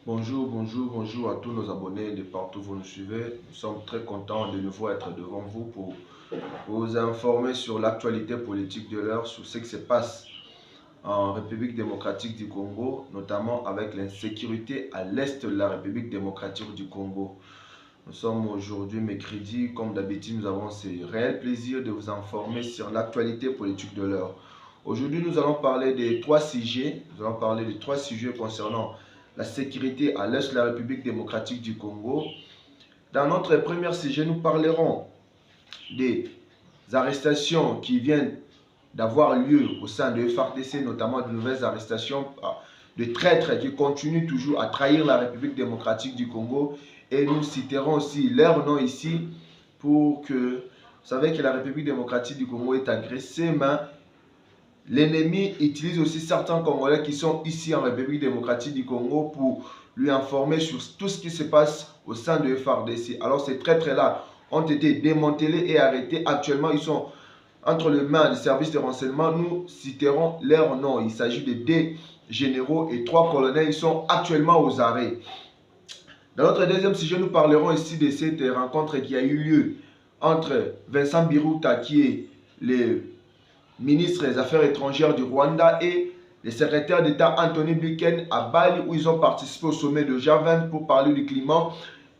Bonjour à tous nos abonnés de partout où vous nous suivez. Nous sommes très contents de nouveau être devant vous pour vous informer sur l'actualité politique de l'heure, sur ce qui se passe en République démocratique du Congo, notamment avec l'insécurité à l'est de la République démocratique du Congo. Nous sommes aujourd'hui mercredi, comme d'habitude, nous avons ce réel plaisir de vous informer sur l'actualité politique de l'heure. Aujourd'hui, nous allons parler des trois sujets. Nous allons parler des trois sujets concernant la sécurité à l'est de la République démocratique du Congo. Dans notre premier sujet, nous parlerons des arrestations qui viennent d'avoir lieu au sein de FARDC, notamment de nouvelles arrestations de traîtres qui continuent toujours à trahir la République démocratique du Congo. Et nous citerons aussi leur nom ici pour que vous savez que la République démocratique du Congo est agressée, mais l'ennemi utilise aussi certains Congolais qui sont ici en République démocratique du Congo pour lui informer sur tout ce qui se passe au sein de FARDC. Alors ces traîtres-là ont été démantelés et arrêtés. Actuellement, ils sont entre les mains des services de renseignement. Nous citerons leur nom. Il s'agit de 2 généraux et 3 colonels. Ils sont actuellement aux arrêts. Dans notre deuxième sujet, nous parlerons ici de cette rencontre qui a eu lieu entre Vincent Biruta, qui est le ministre des Affaires étrangères du Rwanda, et le secrétaire d'État Anthony Blinken à Bali, où ils ont participé au sommet de G20 pour parler du climat.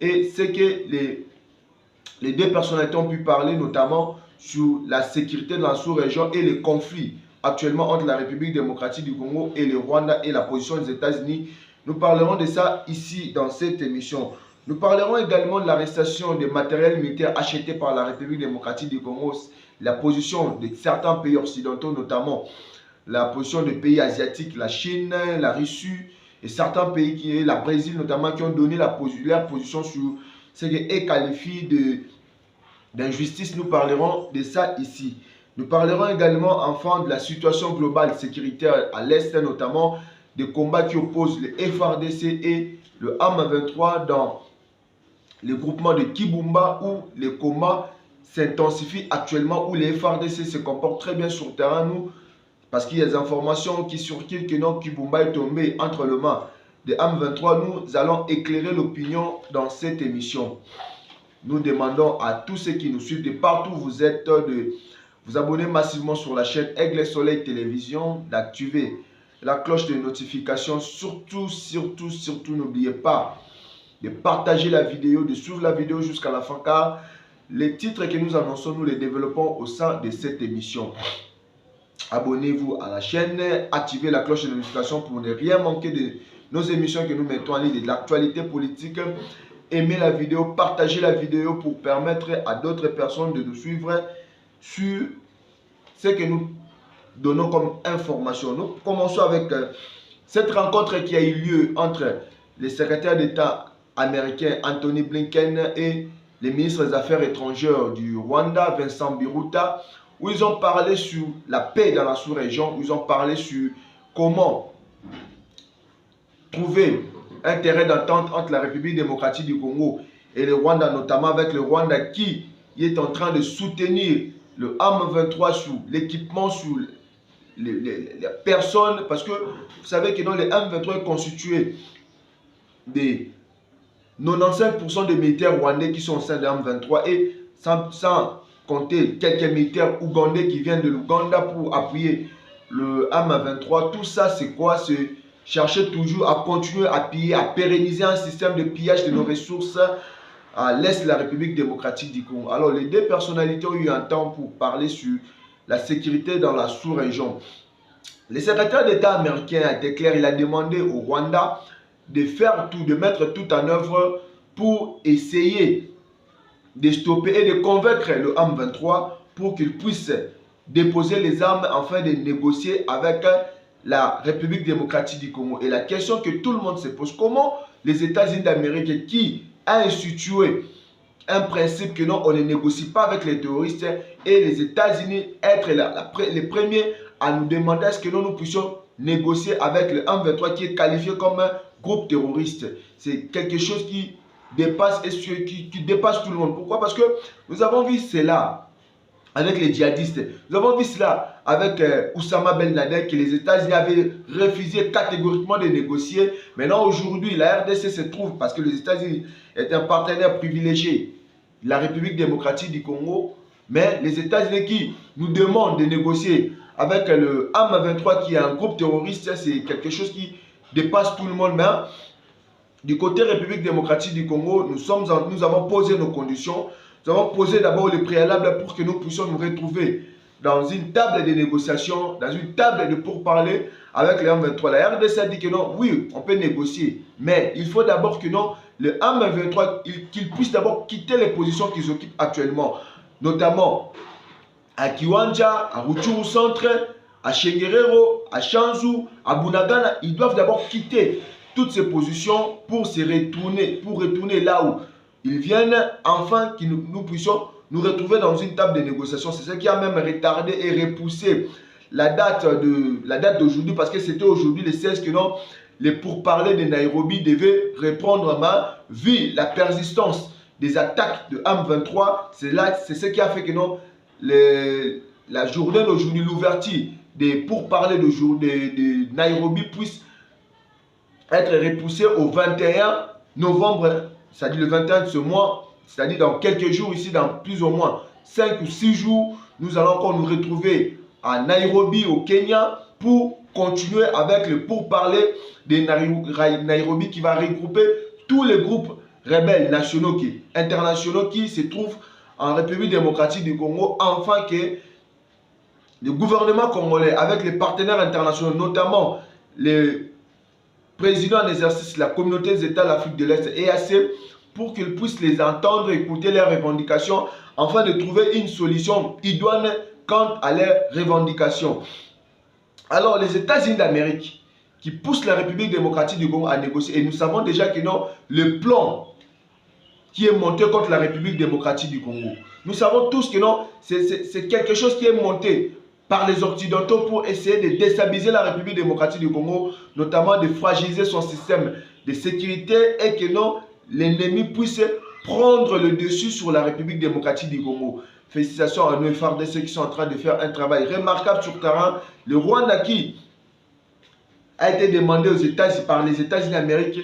Et c'est que les deux personnalités ont pu parler notamment sur la sécurité de la sous-région et les conflits actuellement entre la République démocratique du Congo et le Rwanda et la position des États-Unis. Nous parlerons de ça ici dans cette émission. Nous parlerons également de l'arrestation des matériels militaires achetés par la République démocratique du Congo, la position de certains pays occidentaux, notamment la position des pays asiatiques, la Chine, la Russie et certains pays qui est la Brésil notamment, qui ont donné leur position sur ce qui est qualifié d'injustice. Nous parlerons de ça ici. Nous parlerons également enfin de la situation globale sécuritaire à l'Est, notamment des combats qui opposent le FARDC et le M23 dans le groupement de Kibumba, où les combats s'intensifient actuellement, où les FARDC se comportent très bien sur le terrain. Nous, parce qu'il y a des informations qui circulent que notre Kibumba est tombé entre les mains de M23, nous allons éclairer l'opinion dans cette émission. Nous demandons à tous ceux qui nous suivent de partout où vous êtes de vous abonner massivement sur la chaîne Aigle Soleil Télévision, d'activer la cloche de notification. Surtout, n'oubliez pas de partager la vidéo, de suivre la vidéo jusqu'à la fin, car les titres que nous annonçons, nous les développons au sein de cette émission. Abonnez-vous à la chaîne, activez la cloche de notification pour ne rien manquer de nos émissions que nous mettons en ligne, de l'actualité politique. Aimez la vidéo, partagez la vidéo pour permettre à d'autres personnes de nous suivre sur ce que nous donnons comme information. Nous commençons avec cette rencontre qui a eu lieu entre le secrétaire d'État américain Anthony Blinken et le ministre des Affaires étrangères du Rwanda, Vincent Biruta, où ils ont parlé sur la paix dans la sous-région, où ils ont parlé sur comment trouver un terrain d'entente entre la République démocratique du Congo et le Rwanda, notamment avec le Rwanda qui est en train de soutenir le M23 sur l'équipement, sur les personnes, parce que vous savez que dans le M23 est constitué de 95% des militaires rwandais qui sont au sein de M23 et sans compter quelques militaires ougandais qui viennent de l'Ouganda pour appuyer le M23. Tout ça, c'est quoi? C'est chercher toujours à continuer à piller, à pérenniser un système de pillage de nos ressources à l'est de la République démocratique du Congo. Alors, les deux personnalités ont eu un temps pour parler sur la sécurité dans la sous-région. Le secrétaire d'État américain a été clair, il a demandé au Rwanda de faire tout, de mettre tout en œuvre pour essayer de stopper et de convaincre le M23 pour qu'il puisse déposer les armes afin de négocier avec la République démocratique du Congo. Et la question que tout le monde se pose, comment les États-Unis d'Amérique, qui a institué un principe que non, on ne négocie pas avec les terroristes, et les États-Unis être les premiers à nous demander est-ce que nous puissions négocier avec le M23 qui est qualifié comme un groupe terroriste. C'est quelque chose qui dépasse, qui dépasse tout le monde. Pourquoi? Parce que nous avons vu cela avec les djihadistes. Nous avons vu cela avec Oussama Ben Laden que les États-Unis avaient refusé catégoriquement de négocier. Maintenant, aujourd'hui, la RDC se trouve, parce que les États-Unis est un partenaire privilégié de la République démocratique du Congo, mais les États-Unis qui nous demandent de négocier avec le M23 qui est un groupe terroriste, c'est quelque chose qui dépasse tout le monde. Mais du côté République démocratique du Congo, nous avons posé nos conditions. Nous avons posé d'abord les préalables pour que nous puissions nous retrouver dans une table de négociation, dans une table de pourparler avec le M23. La RDC a dit que non, oui, on peut négocier, mais il faut d'abord que non, le M23, qu'il puisse d'abord quitter les positions qu'ils occupent actuellement, notamment à Kiwanja, à Rutshuru Centre, à Shengerero, à Shanzu, à Bunagana. Ils doivent d'abord quitter toutes ces positions pour retourner là où ils viennent, afin que nous puissions nous retrouver dans une table de négociation. C'est ce qui a même retardé et repoussé la date d'aujourd'hui, parce que c'était aujourd'hui le 16 que non, les pourparlers de Nairobi devaient reprendre main, vu la persistance des attaques de M23. C'est ce qui a fait que non, la journée d'aujourd'hui, l'ouverture des pourparlers de Nairobi puisse être repoussée au 21 novembre, c'est-à-dire le 21 de ce mois, c'est-à-dire dans quelques jours ici, dans plus ou moins 5 ou 6 jours, nous allons encore nous retrouver à Nairobi au Kenya pour continuer avec le pourparler de Nairobi qui va regrouper tous les groupes rebelles nationaux internationaux qui se trouvent en République démocratique du Congo, afin que le gouvernement congolais, avec les partenaires internationaux, notamment les présidents en exercice de la communauté des États de l'Afrique de l'Est, EAC, pour qu'ils puissent les entendre, écouter leurs revendications, afin de trouver une solution idoine quant à leurs revendications. Alors, les États-Unis d'Amérique qui poussent la République démocratique du Congo à négocier, et nous savons déjà que non, le plan qui est monté contre la République démocratique du Congo, nous savons tous que non, c'est quelque chose qui est monté par les Occidentaux pour essayer de déstabiliser la République démocratique du Congo, notamment de fragiliser son système de sécurité, et que non, l'ennemi puisse prendre le dessus sur la République démocratique du Congo. Félicitations à nos FARDC qui sont en train de faire un travail remarquable sur terrain. Le Rwanda qui a été demandé aux États-Unis par les États-Unis d'Amérique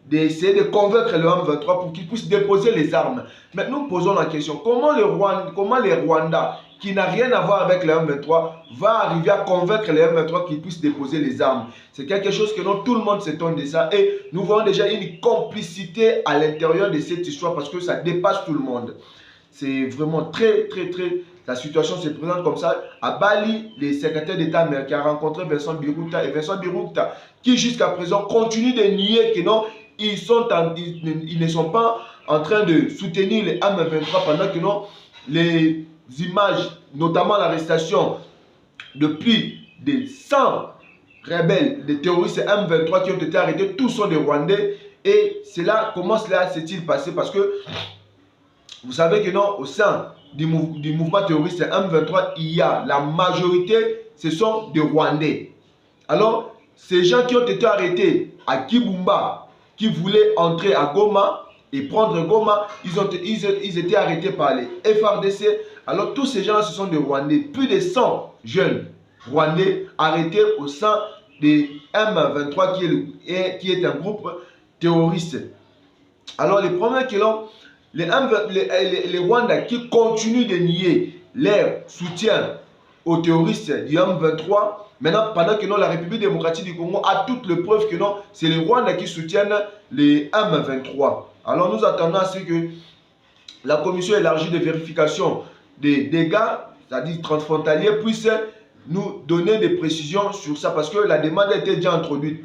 d'essayer de convaincre le M23 pour qu'ils puissent déposer les armes. Mais nous posons la question, comment les Rwandais, qui n'a rien à voir avec le M23, va arriver à convaincre les M23 qu'ils puissent déposer les armes? C'est quelque chose que non, tout le monde s'étonne de ça, et nous voyons déjà une complicité à l'intérieur de cette histoire, parce que ça dépasse tout le monde. C'est vraiment très. La situation se présente comme ça. À Bali, le secrétaire d'État américain a rencontré Vincent Biruta, et Vincent Biruta, qui jusqu'à présent continue de nier que non, ils ne sont pas en train de soutenir les M23, pendant que non, les images, notamment l'arrestation de plus de 100 rebelles, des terroristes M23 qui ont été arrêtés, tous sont des Rwandais. Et comment cela s'est-il passé? Parce que vous savez que non, au sein du mouvement terroriste M23, il y a la majorité, ce sont des Rwandais. Alors, ces gens qui ont été arrêtés à Kibumba, qui voulaient entrer à Goma et prendre Goma, ils étaient arrêtés par les FARDC. Alors, tous ces gens, ce sont des Rwandais. Plus de 100 jeunes Rwandais arrêtés au sein des M23, qui est un groupe terroriste. Alors, les problèmes qu'ils ont, les Rwandais qui continuent de nier leur soutien aux terroristes du M23, maintenant, pendant que non, la République démocratique du Congo a toutes les preuves que non, c'est les Rwandais qui soutiennent les M23. Alors nous attendons à ce que la commission élargie de vérification des dégâts, c'est-à-dire transfrontaliers, puisse nous donner des précisions sur ça, parce que la demande a été déjà introduite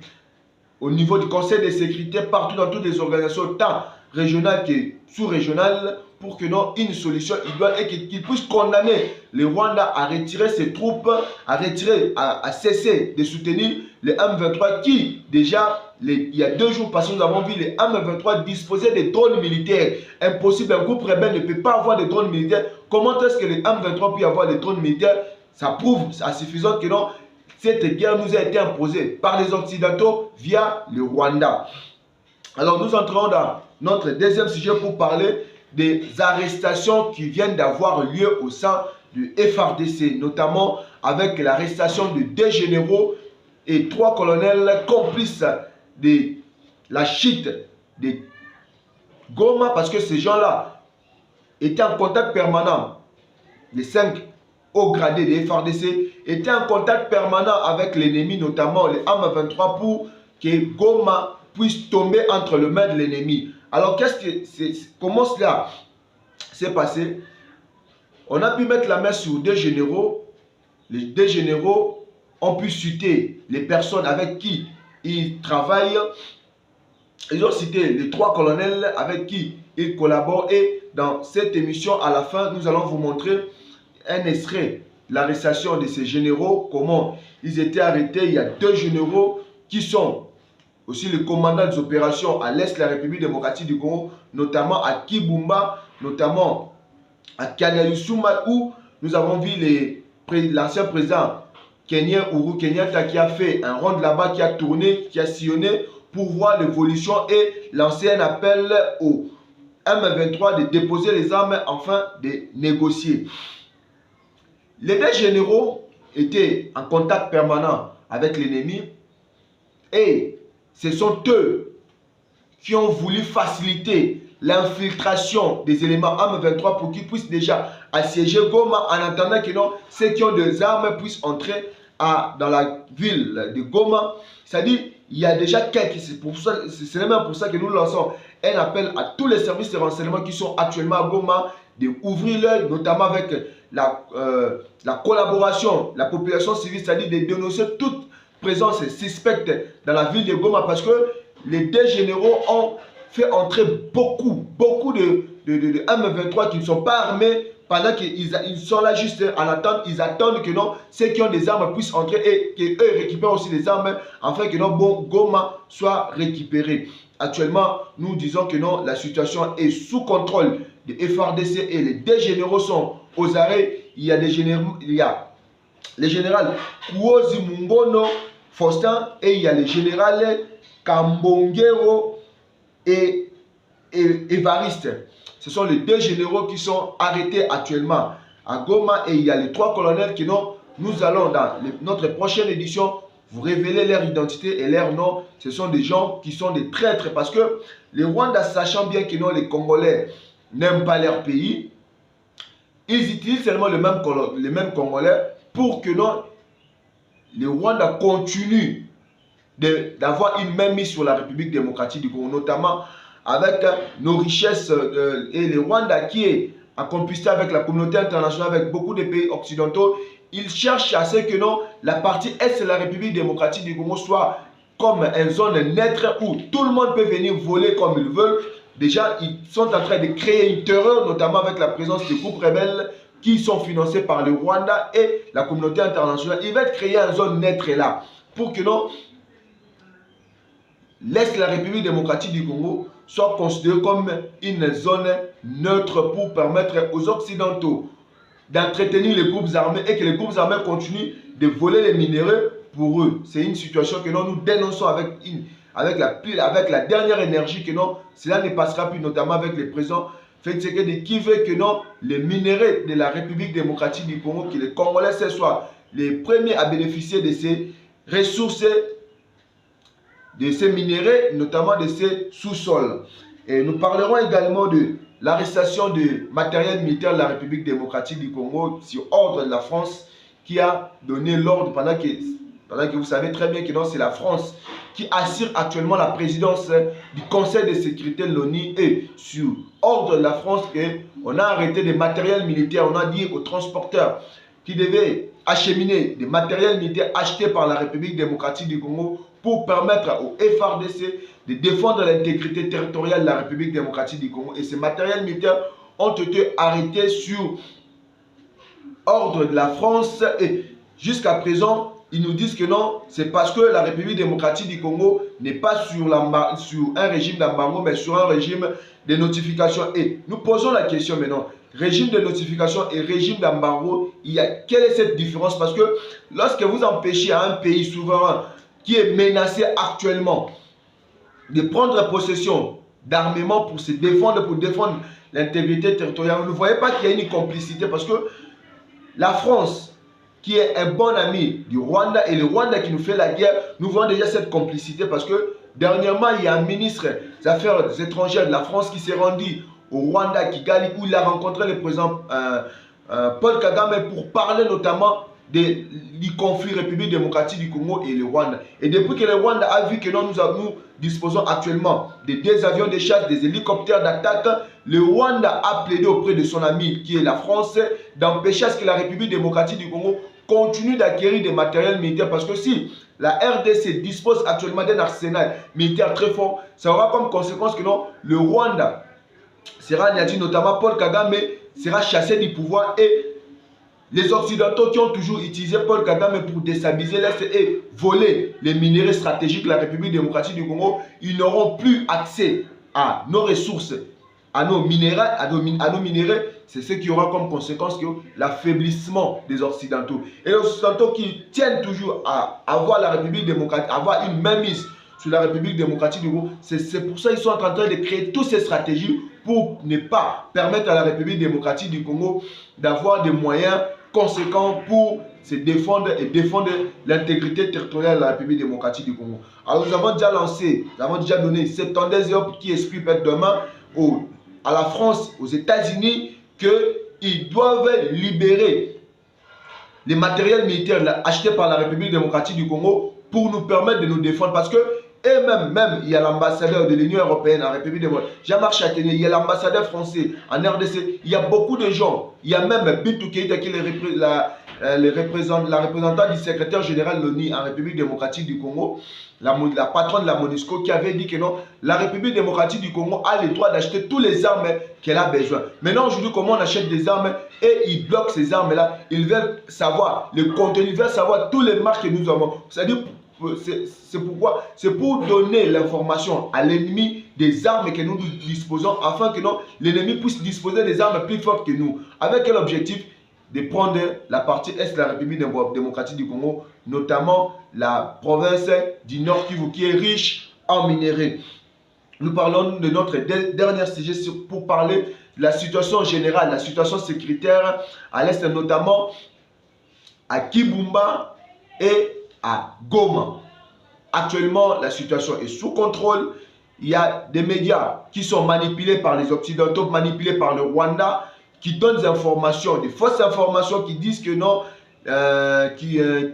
au niveau du Conseil de sécurité, partout dans toutes les organisations, tant régionales que sous-régionales, pour que non, une solution idoine, et qu'ils puissent condamner le Rwanda à retirer ses troupes, à cesser de soutenir les M23 qui, déjà, il y a 2 jours passés, nous avons vu les M23 disposer des drones militaires. Impossible, un groupe rebelle ne peut pas avoir des drones militaires. Comment est-ce que les M23 peuvent avoir des drones militaires? Ça prouve à suffisance que non, cette guerre nous a été imposée par les Occidentaux via le Rwanda. Alors nous entrons dans notre deuxième sujet pour parler des arrestations qui viennent d'avoir lieu au sein du FARDC, notamment avec l'arrestation de 2 généraux et 3 colonels complices de la chute de Goma, parce que ces gens-là étaient en contact permanent, les 5 hauts gradés des FARDC étaient en contact permanent avec l'ennemi, notamment les M23, pour que Goma puisse tomber entre les mains de l'ennemi. Alors, comment cela s'est passé? On a pu mettre la main sur 2 généraux. Les 2 généraux ont pu citer les personnes avec qui ils travaillent. Ils ont cité les 3 colonels avec qui ils collaborent. Et dans cette émission, à la fin, nous allons vous montrer un extrait de l'arrestation de ces généraux, comment ils étaient arrêtés. Il y a 2 généraux qui sont aussi les commandants des opérations à l'est de la République démocratique du Congo, notamment à Kibumba, notamment à Kanyalusuma, où nous avons vu l'ancien président kenyan Uhuru Kenyatta qui a fait un rond là-bas, qui a tourné, qui a sillonné pour voir l'évolution et lancer un appel au M23 de déposer les armes afin de négocier. Les 2 généraux étaient en contact permanent avec l'ennemi et ce sont eux qui ont voulu faciliter l'infiltration des éléments M23 pour qu'ils puissent déjà assiéger Goma en attendant que ceux qui ont des armes puissent entrer dans la ville de Goma. C'est-à-dire, il y a déjà quelques... C'est même pour ça que nous lançons un appel à tous les services de renseignement qui sont actuellement à Goma d'ouvrir l'œil, notamment avec la collaboration, la population civile, c'est-à-dire de dénoncer toute présence suspecte dans la ville de Goma, parce que les 2 généraux ont fait entrer beaucoup de M23 qui ne sont pas armés, pendant qu'ils sont là juste en attente. Ils attendent que ceux qui ont des armes puissent entrer et qu'eux récupèrent aussi des armes afin que Goma soit récupéré. Actuellement, nous disons que la situation est sous contrôle de FARDC et les 2 généraux sont aux arrêts. Il y a le général Kouozi Mungono Faustin et il y a le général Kambongero et Évariste. Ce sont les 2 généraux qui sont arrêtés actuellement à Goma et il y a les 3 colonels qui nous allons dans notre prochaine édition vous révéler leur identité et leur nom. Ce sont des gens qui sont des traîtres parce que les Rwandais, sachant bien que les Congolais n'aiment pas leur pays, ils utilisent seulement les mêmes Congolais pour que les Rwandais continuent d'avoir une main mise sur la République démocratique du Congo, notamment avec nos richesses et les Rwandais qui est en complicité avec la communauté internationale, avec beaucoup de pays occidentaux. Ils cherchent à ce que la partie est de la République démocratique du Congo soit comme une zone neutre où tout le monde peut venir voler comme ils veulent. Déjà, ils sont en train de créer une terreur, notamment avec la présence des groupes rebelles qui sont financés par le Rwanda et la communauté internationale. Ils veulent créer une zone neutre là pour que l'Est de la République démocratique du Congo soit considéré comme une zone neutre pour permettre aux Occidentaux d'entretenir les groupes armés et que les groupes armés continuent de voler les minéraux pour eux. C'est une situation que nous dénonçons avec la dernière énergie que cela ne passera plus, notamment avec le président Félix Tshisekedi qui veut que les minéraux de la République démocratique du Congo, que les Congolais soient les premiers à bénéficier de ces ressources, de ces minéraux, notamment de ces sous-sols. Et nous parlerons également de l'arrestation de matériel militaire de la République démocratique du Congo sur ordre de la France qui a donné l'ordre pendant que vous savez très bien que c'est la France qui assure actuellement la présidence du Conseil de sécurité de l'ONU et sur ordre de la France qu'on a arrêté des matériels militaires. On a dit aux transporteurs qui devaient acheminer des matériels militaires achetés par la République démocratique du Congo pour permettre au FARDC de défendre l'intégrité territoriale de la République démocratique du Congo. Et ces matériels militaires ont été arrêtés sur ordre de la France. Et jusqu'à présent, ils nous disent que c'est parce que la République démocratique du Congo n'est pas sur un régime d'embargo, mais sur un régime de notification. Et nous posons la question maintenant, régime de notification et régime d'embargo, quelle est cette différence? Parce que lorsque vous empêchez à un pays souverain qui est menacé actuellement de prendre possession d'armement pour se défendre, pour défendre l'intégrité territoriale, vous ne voyez pas qu'il y a une complicité parce que la France qui est un bon ami du Rwanda, et le Rwanda qui nous fait la guerre, nous voyons déjà cette complicité parce que dernièrement, il y a un ministre des Affaires étrangères de la France qui s'est rendu au Rwanda, Kigali, où il a rencontré le président Paul Kagame pour parler notamment du conflit République démocratique du Congo et le Rwanda. Et depuis que le Rwanda a vu que nous disposons actuellement des avions de chasse, des hélicoptères d'attaque, le Rwanda a plaidé auprès de son ami qui est la France d'empêcher à ce que la République démocratique du Congo continue d'acquérir des matériels militaires, parce que si la RDC dispose actuellement d'un arsenal militaire très fort, ça aura comme conséquence que non, le Rwanda sera, notamment Paul Kagame, sera chassé du pouvoir, et les Occidentaux qui ont toujours utilisé Paul Kagame pour déstabiliser l'Est et voler les minéraux stratégiques de la République démocratique du Congo, ils n'auront plus accès à nos ressources, à nos minéraux, c'est ce qui aura comme conséquence que l'affaiblissement des Occidentaux. Et les Occidentaux qui tiennent toujours à avoir la République démocratique, à avoir une mainmise sur la République démocratique du Congo, c'est pour ça qu'ils sont en train de créer toutes ces stratégies pour ne pas permettre à la République démocratique du Congo d'avoir des moyens conséquents pour se défendre et défendre l'intégrité territoriale de la République démocratique du Congo. Alors nous avons déjà lancé, nous avons déjà donné 70 heures qui expliquent demain à la France, aux États-Unis, qu'ils doivent libérer les matériels militaires achetés par la République démocratique du Congo pour nous permettre de nous défendre, parce que et même, il y a l'ambassadeur de l'Union européenne en République démocratique, Jean-Marc Châtelier, il y a l'ambassadeur français en RDC, il y a beaucoup de gens, il y a même Bintou Keïta qui est la représentante du secrétaire général de l'ONU en République démocratique du Congo, la patronne de la MONUSCO, qui avait dit que non, la République démocratique du Congo a le droit d'acheter toutes les armes qu'elle a besoin. Maintenant, aujourd'hui, comment on achète des armes et ils bloquent ces armes-là, ils veulent savoir le contenu, ils veulent savoir toutes les marques que nous avons. C'est-à-dire, c'est pourquoi, c'est pour donner l'information à l'ennemi des armes que nous disposons, afin que l'ennemi puisse disposer des armes plus fortes que nous. Avec quel objectif? De prendre la partie est de la République démocratique du Congo, notamment la province du Nord Kivu, qui est riche en minéraux. Nous parlons de notre dernier sujet pour parler de la situation générale, la situation sécuritaire à l'est, notamment à Kibumba et à Goma. Actuellement, la situation est sous contrôle. Il y a des médias qui sont manipulés par les Occidentaux, manipulés par le Rwanda, qui donnent des informations, des fausses informations qui disent que non,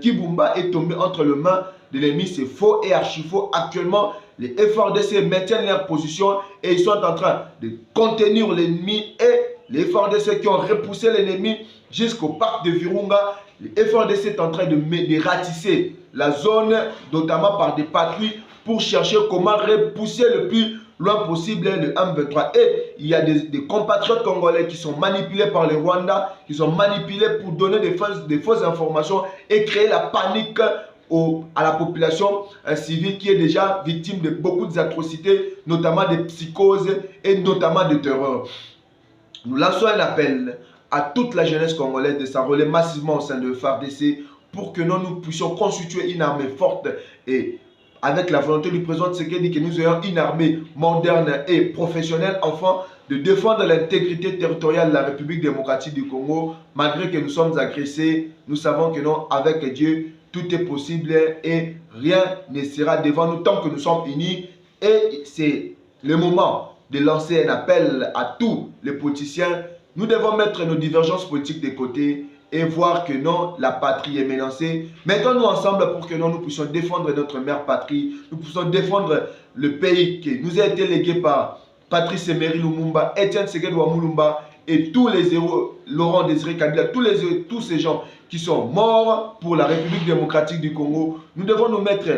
Kibumba est tombé entre les mains de l'ennemi. C'est faux et archi faux. Actuellement, les FARDC maintiennent leur position et ils sont en train de contenir l'ennemi, et les FARDC qui ont repoussé l'ennemi jusqu'au parc de Virunga. Les FARDC sont en train de ratisser la zone, notamment par des patrouilles, pour chercher comment repousser le plus loin possible le M23. Et il y a des compatriotes congolais qui sont manipulés par le Rwanda, qui sont manipulés pour donner des fausses informations et créer la panique à la population civile qui est déjà victime de beaucoup d'atrocités, notamment des psychoses et notamment de terreur. Nous lançons un appel à toute la jeunesse congolaise de s'enrôler massivement au sein de FARDC pour que nous puissions constituer une armée forte, et avec la volonté du président Tshisekedi que nous ayons une armée moderne et professionnelle, afin de défendre l'intégrité territoriale de la République démocratique du Congo. Malgré que nous sommes agressés, nous savons que non, avec Dieu, tout est possible et rien ne sera devant nous tant que nous sommes unis. Et c'est le moment de lancer un appel à tous les politiciens. Nous devons mettre nos divergences politiques de côté et voir que non, la patrie est menacée. Mettons-nous ensemble pour que non, nous puissions défendre notre mère patrie, nous puissions défendre le pays qui nous a été légué par Patrice Emery Lumumba, Etienne Tshisekedi Mulumba et tous les héros, Laurent Désiré Kabila, tous ces gens qui sont morts pour la République démocratique du Congo. Nous devons nous mettre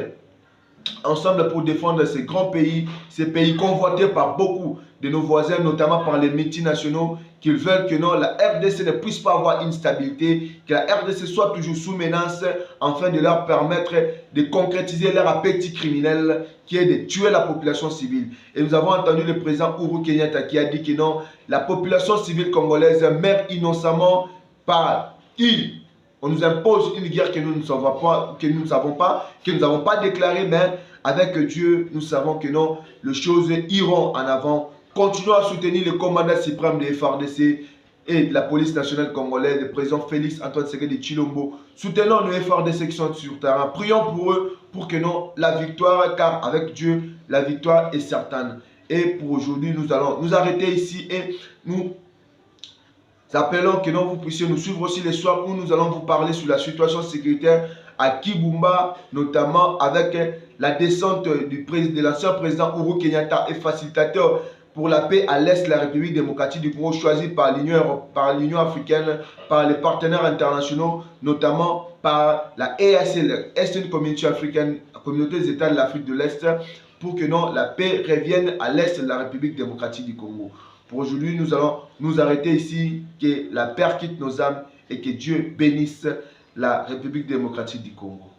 ensemble pour défendre ces grands pays, ces pays convoités par beaucoup de nos voisins, notamment par les multinationaux, qui veulent que non, la RDC ne puisse pas avoir une stabilité, que la RDC soit toujours sous menace, afin de leur permettre de concrétiser leur appétit criminel, qui est de tuer la population civile. Et nous avons entendu le président Uhuru Kenyatta qui a dit que non, la population civile congolaise meurt innocemment par qui? On nous impose une guerre que nous n'avons pas déclarée, mais avec Dieu, nous savons que non, les choses iront en avant. Continuons à soutenir le commandant suprême des FARDC et de la police nationale congolaise, le président Félix Antoine Tshisekedi Tshilombo. Soutenons nos efforts de section sur terrain. Prions pour eux pour que non, la victoire, car avec Dieu, la victoire est certaine. Et pour aujourd'hui, nous allons nous arrêter ici et nous appelons que non, vous puissiez nous suivre aussi les soirs où nous allons vous parler sur la situation sécuritaire à Kibumba, notamment avec la descente de l'ancien président Uhuru Kenyatta et facilitateur pour la paix à l'Est de la République démocratique du Congo, choisi par l'Union africaine, par les partenaires internationaux, notamment par la EAC, Eastern Community africaine, la communauté des États de l'Afrique de l'Est, pour que non, la paix revienne à l'Est de la République démocratique du Congo. Pour aujourd'hui, nous allons nous arrêter ici, que la paix quitte nos âmes et que Dieu bénisse la République démocratique du Congo.